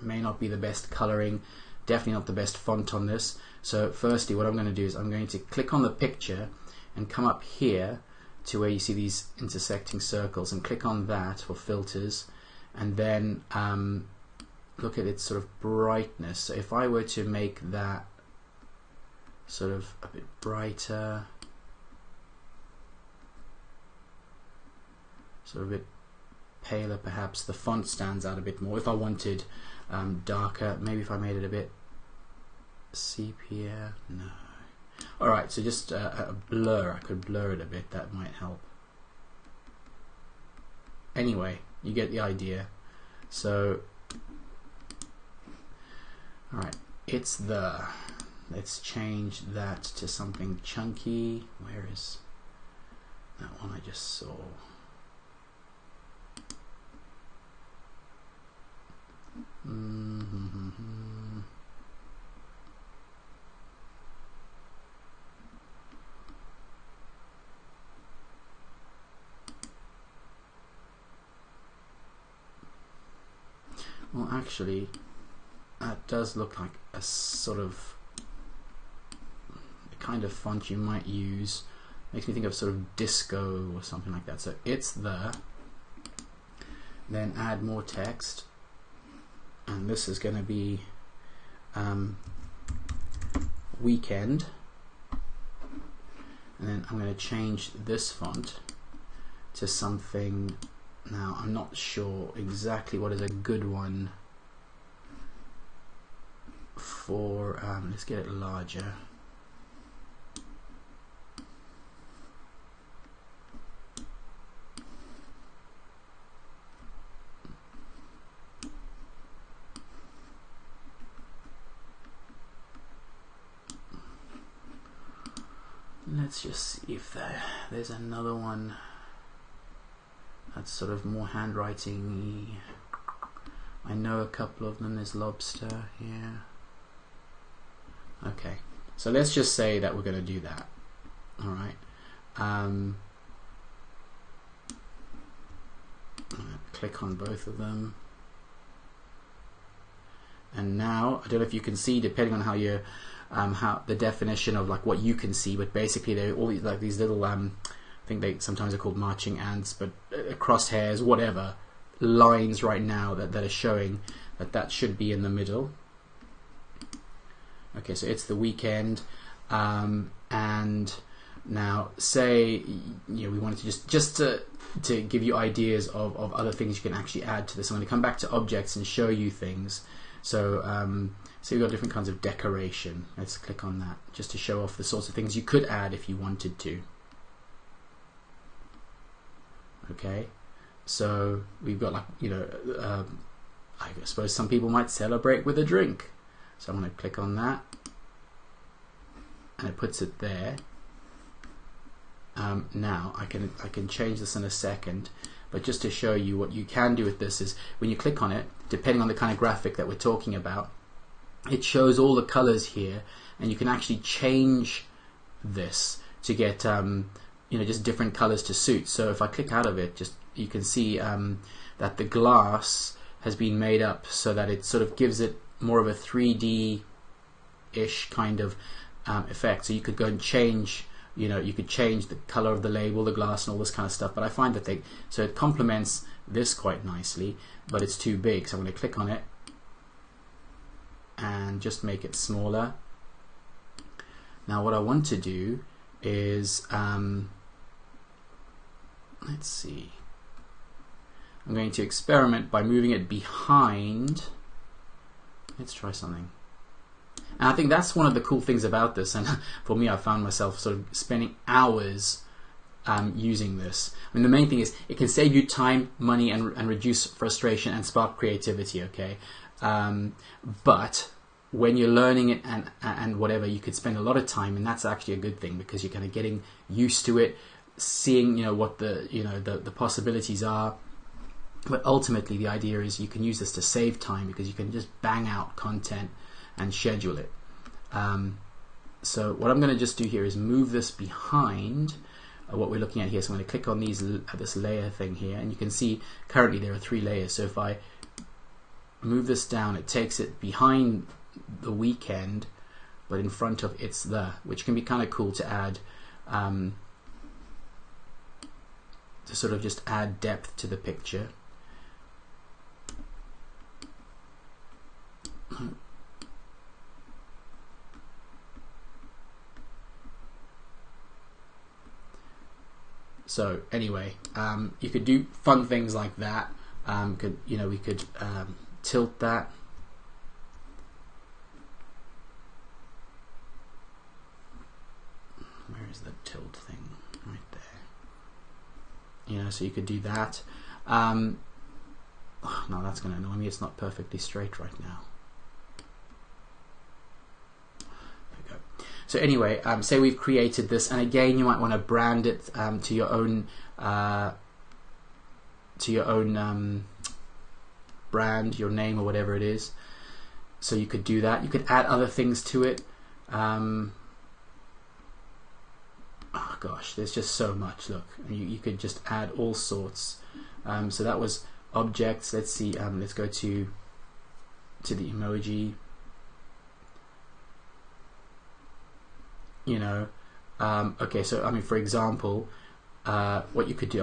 S1: may not be the best coloring, definitely not the best font on this. So firstly, what I'm going to do is I'm going to click on the picture and come up here to where you see these intersecting circles and click on that for filters, and then look at its sort of brightness. So if I were to make that sort of a bit brighter, sort of a bit paler perhaps, the font stands out a bit more. If I wanted darker, maybe if I made it a bit sepia, no. Alright, so just a blur, I could blur it a bit, that might help. Anyway, you get the idea. So, alright, it's the, let's change that to something chunky. Where is that one I just saw? Well, actually, that does look like a sort of a kind of font you might use. Makes me think of sort of disco or something like that. So it's the, then add more text, and this is going to be weekend, and then I'm going to change this font to something Now I'm not sure exactly what is a good one for, let's get it larger. Let's just see if there's another one that's sort of more handwriting-y. I know a couple of them. There's lobster here. Okay, so let's just say that we're going to do that. All right. Click on both of them, and now I don't know if you can see, depending on how you how the definition of like what you can see, but basically they're all these, like these little I think they sometimes are called marching ants, but crosshairs, whatever, lines right now that are showing that should be in the middle. Okay, so it's the weekend, and now say we wanted to just to give you ideas of other things you can actually add to this. I'm going to come back to objects and show you things. So so you've got different kinds of decoration. Let's click on that just to show off the sorts of things you could add if you wanted to. Okay, so we've got like I suppose some people might celebrate with a drink. So I'm going to click on that, and it puts it there. Now I can change this in a second, but just to show you what you can do with this is when you click on it, depending on the kind of graphic that we're talking about, it shows all the colors here, and you can actually change this to get just different colors to suit. So if I click out of it, just you can see that the glass has been made up so that it sort of gives it more of a 3D-ish kind of effect. So you could go and change, you could change the color of the label, the glass, and all this kind of stuff. But I find that so it complements this quite nicely, but it's too big. So I'm going to click on it and just make it smaller. Now what I want to do is, let's see, I'm going to experiment by moving it behind. Let's try something. And I think that's one of the cool things about this, and for me I found myself sort of spending hours using this. I mean, the main thing is it can save you time, money, and reduce frustration and spark creativity, okay? But when you're learning it and whatever, you could spend a lot of time, and that's actually a good thing because you're kind of getting used to it, seeing what the possibilities are. But ultimately the idea is you can use this to save time because you can just bang out content and schedule it. So what I'm going to just do here is move this behind what we're looking at here. So I'm going to click on this layer thing here, and you can see currently there are 3 layers. So if I move this down, it takes it behind the weekend, but in front of it's the, which can be kind of cool to add, to sort of just add depth to the picture. So anyway, you could do fun things like that. We could tilt that. Where is the tilt thing? Right there. So you could do that. No, that's going to annoy me. It's not perfectly straight right now. So anyway, say we've created this, and again, you might want to brand it to your own brand, your name, or whatever it is. So you could do that. You could add other things to it. Oh gosh, there's just so much. Look, you could just add all sorts. So that was objects. Let's see. Let's go to the emoji. Okay, so I mean, for example, what you could do,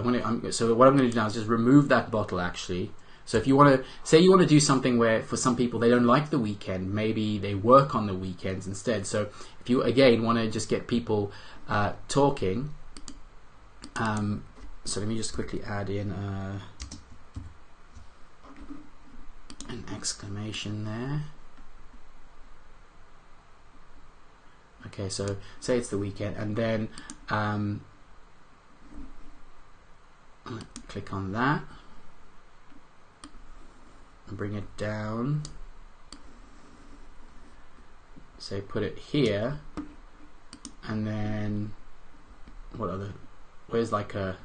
S1: so what I'm going to do now is just remove that bottle actually. So if you want to, say you want to do something where for some people they don't like the weekend, maybe they work on the weekends instead. So if you again want to just get people talking, so let me just quickly add in exclamation there. Okay, so say it's the weekend, and then click on that and bring it down. Say put it here, and then what other? Where's like a?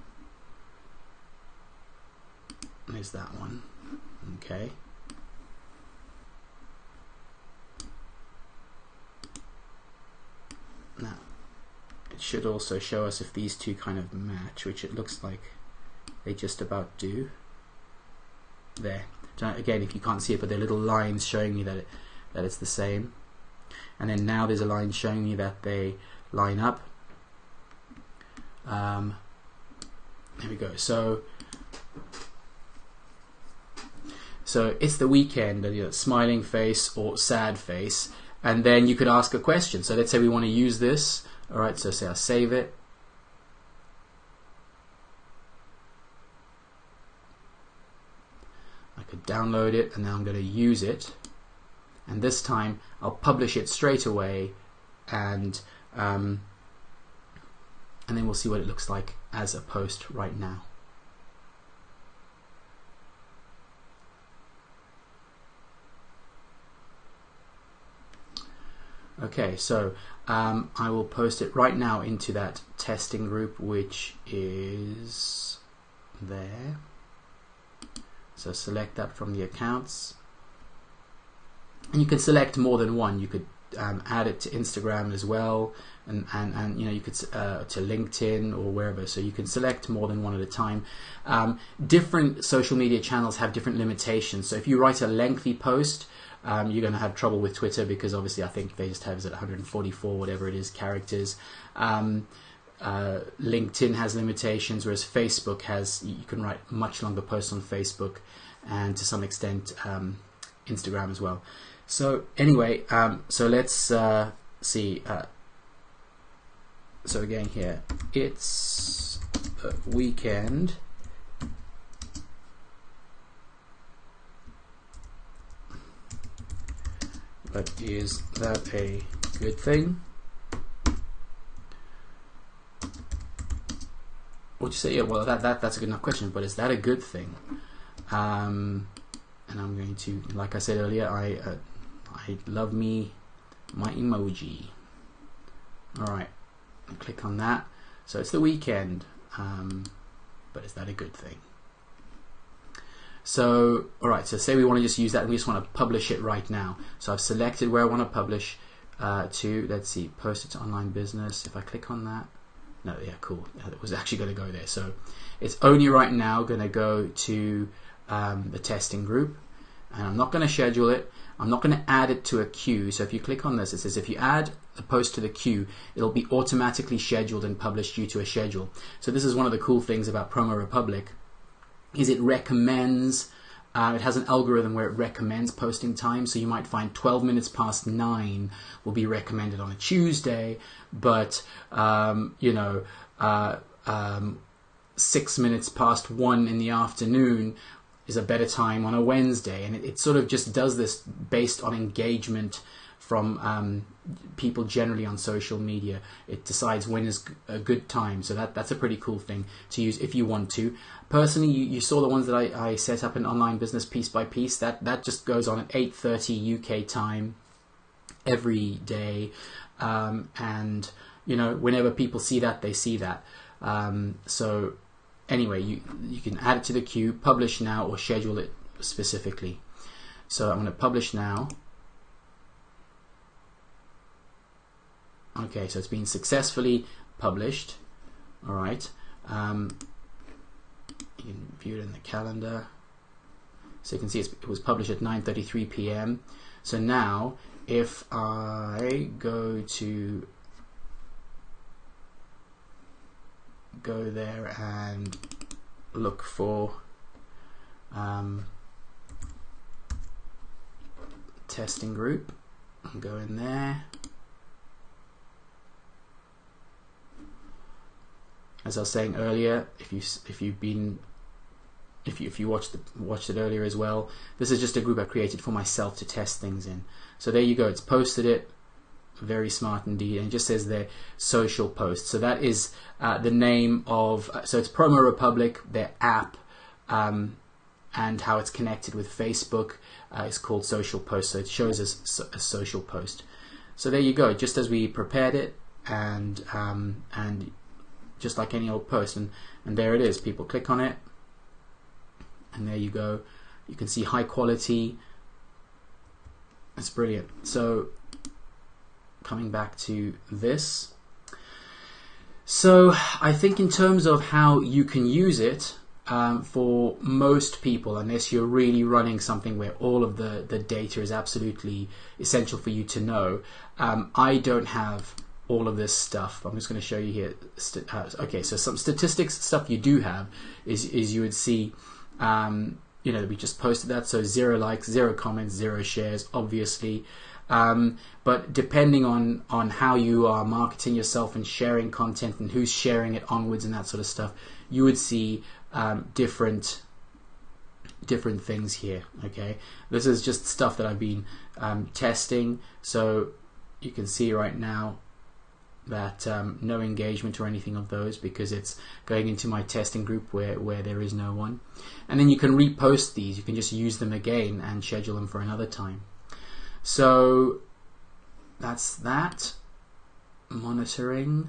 S1: There's that one. Okay. Now it should also show us if these two kind of match, which it looks like they just about do. There. So again, if you can't see it, but there are little lines showing me that it's the same. And then now there's a line showing me that they line up. There we go. So it's the weekend, you know, smiling face or sad face, and then you could ask a question. So let's say we want to use this. All right, so say I save it. I could download it, and now I'm going to use it. And this time I'll publish it straight away, and then we'll see what it looks like as a post right now. Okay, so I will post it right now into that testing group, which is there. So select that from the accounts, and you can select more than one. You could add it to Instagram as well, and you know, you could to LinkedIn or wherever. So you can select more than one at a time. Different social media channels have different limitations. So if you write a lengthy post, you're going to have trouble with Twitter, because obviously I think they just have 144 whatever it is characters. LinkedIn has limitations, whereas Facebook has, you can write much longer posts on Facebook, and to some extent Instagram as well. So anyway, so let's see. So again here, it's a weekend. But is that a good thing? Would you say, yeah, well, that's a good enough question, but is that a good thing? And I'm going to, like I said earlier, I love my emoji. All right, click on that. So it's the weekend, but is that a good thing? So, all right, so say we want to just use that, and we just want to publish it right now. So I've selected where I want to publish to. Let's see, post it to online business. If I click on that, no, yeah, cool. It was actually going to go there. So it's only right now going to go to the testing group, and I'm not going to schedule it. I'm not going to add it to a queue. So if you click on this, it says if you add the post to the queue, it'll be automatically scheduled and published due to a schedule. So this is one of the cool things about PromoRepublic, is it recommends, it has an algorithm where it recommends posting time. So you might find 12 minutes past 9 will be recommended on a Tuesday, but 6 minutes past 1 in the afternoon is a better time on a Wednesday. And it sort of just does this based on engagement from people generally on social media. It decides when is a good time. So that's a pretty cool thing to use if you want to. Personally, you saw the ones that I set up in online business piece by piece. That just goes on at 8:30 UK time every day, and you know, whenever people see that, they see that. So anyway, you can add it to the queue, publish now, or schedule it specifically. So I'm going to publish now. Okay, so it's been successfully published. All right, you can view it in the calendar. So you can see it was published at 9:33 p.m. So now, if I go there and look for testing group, and go in there. As I was saying earlier, if you've been if you watched it earlier as well, this is just a group I created for myself to test things in. So there you go, it's posted it. Very smart indeed, and it just says there social post. So that is the name of, so it's PromoRepublic, their app, and how it's connected with Facebook is called social post. So it shows us a social post. So there you go, just as we prepared it, and just like any old post, and there it is. People click on it, and there you go. You can see high quality. That's brilliant. So coming back to this, so I think in terms of how you can use it, for most people, unless you're really running something where all of the data is absolutely essential for you to know, I don't have all of this stuff. I'm just going to show you here. Okay, so some statistics stuff you do have is you would see, you know, we just posted that, so 0 likes, 0 comments, 0 shares, obviously. But depending on how you are marketing yourself and sharing content and who's sharing it onwards and that sort of stuff, you would see different things here. Okay, this is just stuff that I've been testing. So you can see right now that no engagement or anything of those, because it's going into my testing group where there is no one. And then you can repost these. You can just use them again and schedule them for another time. So that's that. Monitoring.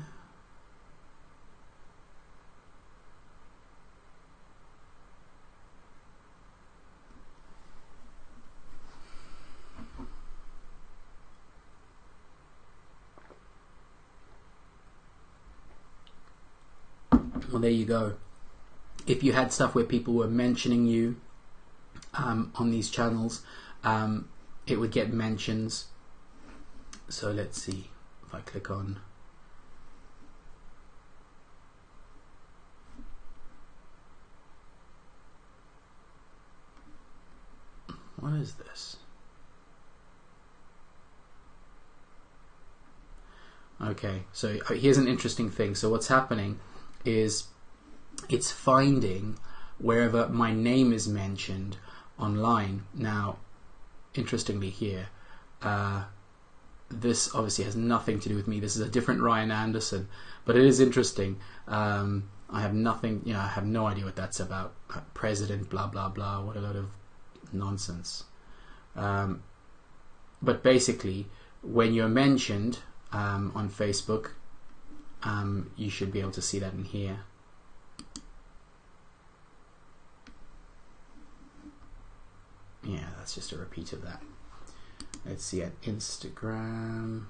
S1: Well, there you go. If you had stuff where people were mentioning you on these channels, it would get mentions. So let's see if I click on, what is this? Okay, so here's an interesting thing. So what's happening is it's finding wherever my name is mentioned online. Now, interestingly here, this obviously has nothing to do with me. This is a different Ryan Anderson, but it is interesting. I have nothing, you know, I have no idea what that's about. President, blah, blah, blah, what a load of nonsense. But basically, when you're mentioned on Facebook, you should be able to see that in here. Yeah, that's just a repeat of that. Let's see at Instagram.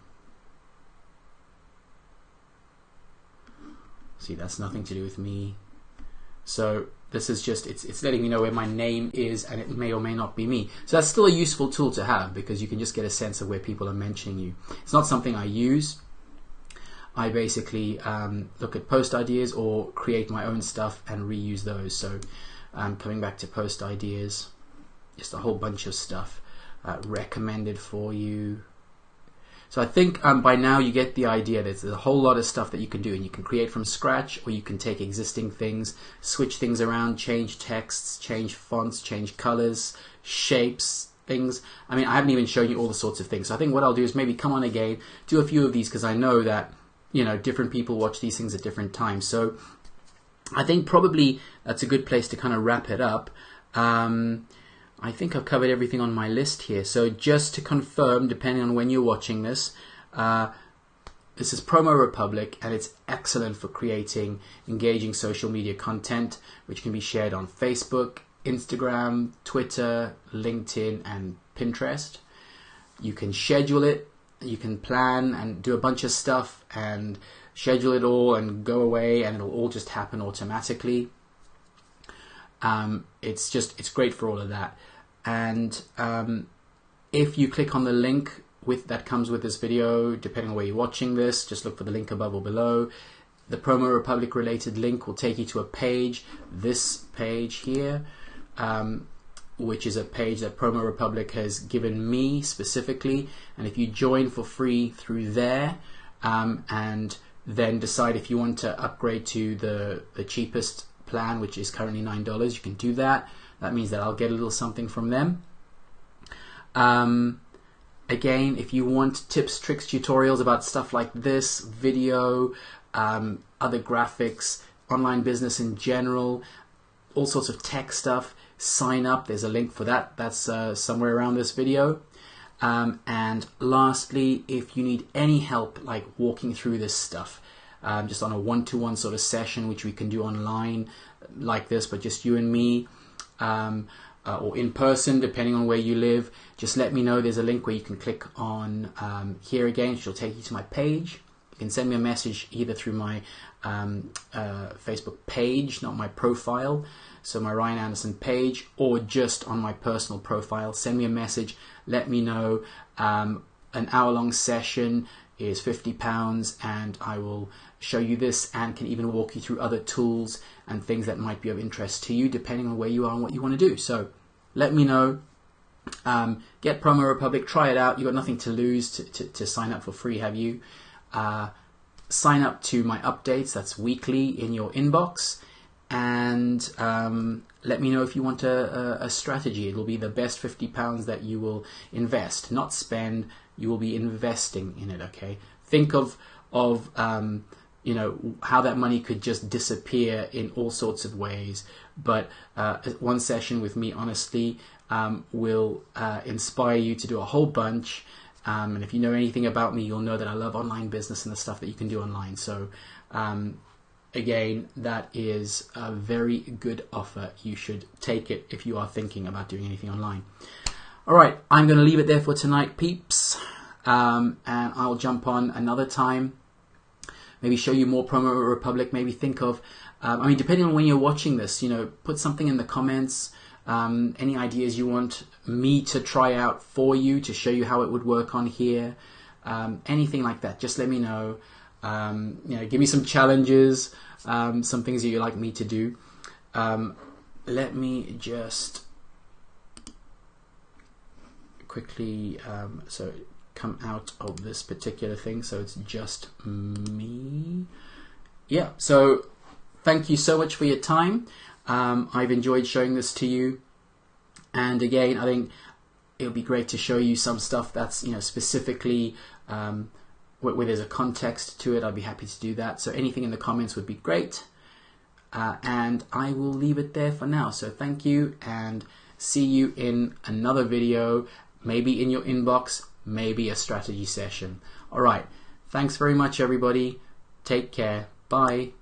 S1: See, that's nothing to do with me. So this is just, it's letting me know where my name is, and it may or may not be me. So that's still a useful tool to have, because you can just get a sense of where people are mentioning you. It's not something I use. I basically look at post ideas or create my own stuff and reuse those. So coming back to post ideas, just a whole bunch of stuff recommended for you. So I think by now you get the idea that there's a whole lot of stuff that you can do, and you can create from scratch, or you can take existing things, switch things around, change texts, change fonts, change colors, shapes, things. I mean, I haven't even shown you all the sorts of things. So I think what I'll do is maybe come on again, do a few of these, because I know that, you know, different people watch these things at different times. So I think probably that's a good place to kind of wrap it up. I think I've covered everything on my list here. So just to confirm, depending on when you're watching this, this is PromoRepublic, and it's excellent for creating engaging social media content, which can be shared on Facebook, Instagram, Twitter, LinkedIn, and Pinterest. You can schedule it, you can plan and do a bunch of stuff and schedule it all and go away, and it'll all just happen automatically. It's great for all of that. And if you click on the link that comes with this video, depending on where you're watching this, just look for the link above or below. The PromoRepublic related link will take you to a page, this page here, which is a page that PromoRepublic has given me specifically. And if you join for free through there, and then decide if you want to upgrade to the cheapest plan, which is currently $9. You can do that. That means that I'll get a little something from them. Again, if you want tips, tricks, tutorials about stuff like this, video, other graphics, online business in general, all sorts of tech stuff, sign up. There's a link for that. That's somewhere around this video. And lastly, if you need any help like walking through this stuff, just on a one-to-one sort of session, which we can do online like this, but just you and me, or in person, depending on where you live, just let me know. There's a link where you can click on here again, which will take you to my page. You can send me a message either through my Facebook page, not my profile, so my Ryan Anderson page, or just on my personal profile. Send me a message, let me know. An hour-long session is £50, and I will show you this and can even walk you through other tools and things that might be of interest to you, depending on where you are and what you want to do. So let me know. Get PromoRepublic, try it out. You've got nothing to lose to sign up for free, have you? Sign up to my updates, that's weekly in your inbox, and let me know if you want a strategy. It will be the best £50 that you will invest, not spend. You will be investing in it. Okay, think of you know, how that money could just disappear in all sorts of ways, but one session with me, honestly, will inspire you to do a whole bunch. And if you know anything about me, you'll know that I love online business and the stuff that you can do online. So again, that is a very good offer. You should take it if you are thinking about doing anything online. All right, I'm going to leave it there for tonight, peeps. And I'll jump on another time. Maybe show you more PromoRepublic. Maybe think of, I mean, depending on when you're watching this, you know, put something in the comments. Any ideas you want me to try out for you to show you how it would work on here. Anything like that, just let me know. You know, give me some challenges, some things that you'd like me to do. Let me just quickly so come out of this particular thing, so it's just me. Yeah, so thank you so much for your time. I've enjoyed showing this to you, and again, I think it would be great to show you some stuff that's, you know, specifically where there's a context to it. I'd be happy to do that. So anything in the comments would be great, and I will leave it there for now. So thank you, and see you in another video, maybe in your inbox, maybe a strategy session. All right, thanks very much, everybody. Take care. Bye.